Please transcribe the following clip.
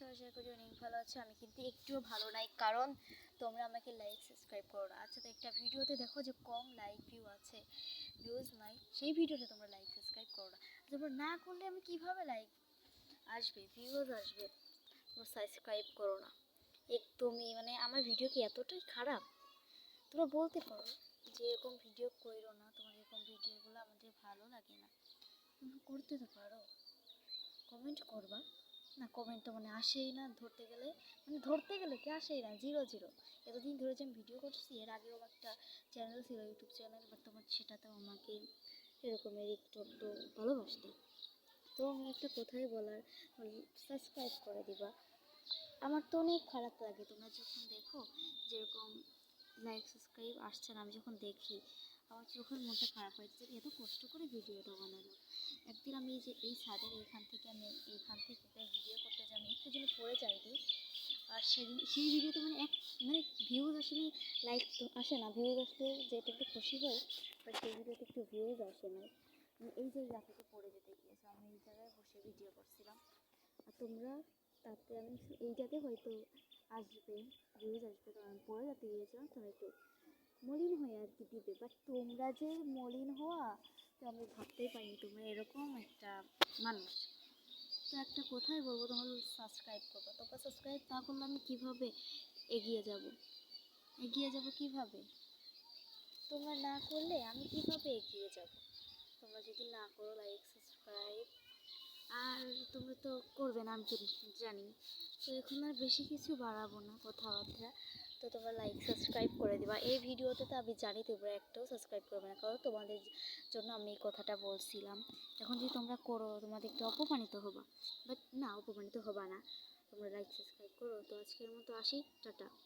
আছো? আশা করি অনেক ভালো আছো। আমি কিন্তু একটুও ভালো নাই, কারণ তোমরা আমাকে লাইক সাবস্ক্রাইব করো না। আচ্ছা, তো একটা ভিডিওতে দেখো যে কম লাইক ভিউ আছে, ভিউজ নাই, সেই ভিডিওতে তোমরা লাইক সাবস্ক্রাইব করো না। তোমরা না করলে আমি কিভাবে লাইক আসবে, ভিউজ আসবে? তোমরা সাবস্ক্রাইব করো না একদমই। মানে আমার ভিডিও কি এতটাই খারাপ? তোমরা বলতে পারো যে এরকম ভিডিও করো না, তোমার এরকম ভিডিওগুলো আমাদের ভালো লাগে না। তোমরা করতে তো পারো, কমেন্ট করবা না? কমেন্ট তো মানে আসেই না, ধরতে গেলে কি আসেই না, জিরো জিরো। এতদিন ধরে যে আমি ভিডিও করছি, এর আগেও একটা চ্যানেল ছিল, ইউটিউব চ্যানেল, বাট তোমার সেটাতেও আমাকে এরকমের একটু একটু ভালোবাসতে। তো আমি একটা কথাই বলার, সাবস্ক্রাইব করে দিবা। আমার তো অনেক খারাপ লাগে তোমরা যখন দেখো যেরকম লাইক সাবস্ক্রাইব আসছে না, আমি যখন দেখি আমার চোখের মনটা খারাপ হয়েছে যে এত কষ্ট করে ভিডিওটা বানালাম। একদিন আমি এই ছাদের এইখান থেকে ভিডিও করতে যাই, আমি একটু জন্য পড়ে যাই দিই, আর সেই ভিডিওতে মানে ভিউজ আসলে, লাইক তো আসে না, ভিউজ আসলে যেটা একটু খুশি হয়, বাট সেই ভিডিওতে একটু ভিউজ আসে না। এই যে জায়গা থেকে পড়ে যেতে গিয়েছে, আমি এই জায়গায় বসে ভিডিও করছিলাম, আর তোমরা, তাতে আমি এইটাতে হয়তো আসবে, ভিউজ আসবে, কারণ পড়ে যেতে গিয়েছিলাম, তো হয়তো মলিন হয়ে আর কি দিবে। বাট তোমরা যে মলিন হওয়া, তো আমি ভাবতেই পারিনি তোমরা এরকম একটা মানুষ। তো একটা কথাই বলবো, তোমরা সাবস্ক্রাইব করবো। তোমরা সাবস্ক্রাইব না করলে আমি কীভাবে এগিয়ে যাব? কীভাবে? তোমরা না করলে আমি কীভাবে এগিয়ে যাব? তোমরা যদি না করো লাইক সাবস্ক্রাইব, আর তোমরা তো করবে না আমি তো জানি। তো এখন আর বেশি কিছু বাড়াবো না কথাবার্তা। তো তোমরা লাইক সাবস্ক্রাইব করে দিবা। এই ভিডিওতে তো আমি জানি তোমরা একটাও সাবস্ক্রাইব করবে না, কারণ তোমাদের জন্য আমি এই কথাটা বলছিলাম। এখন যদি তোমরা করো, তোমাদের একটু অপমানিত হবা, বাট না, অপমানিত হবা না। তোমরা লাইক সাবস্ক্রাইব করো। তো আজকের মতো আসি, টাটা।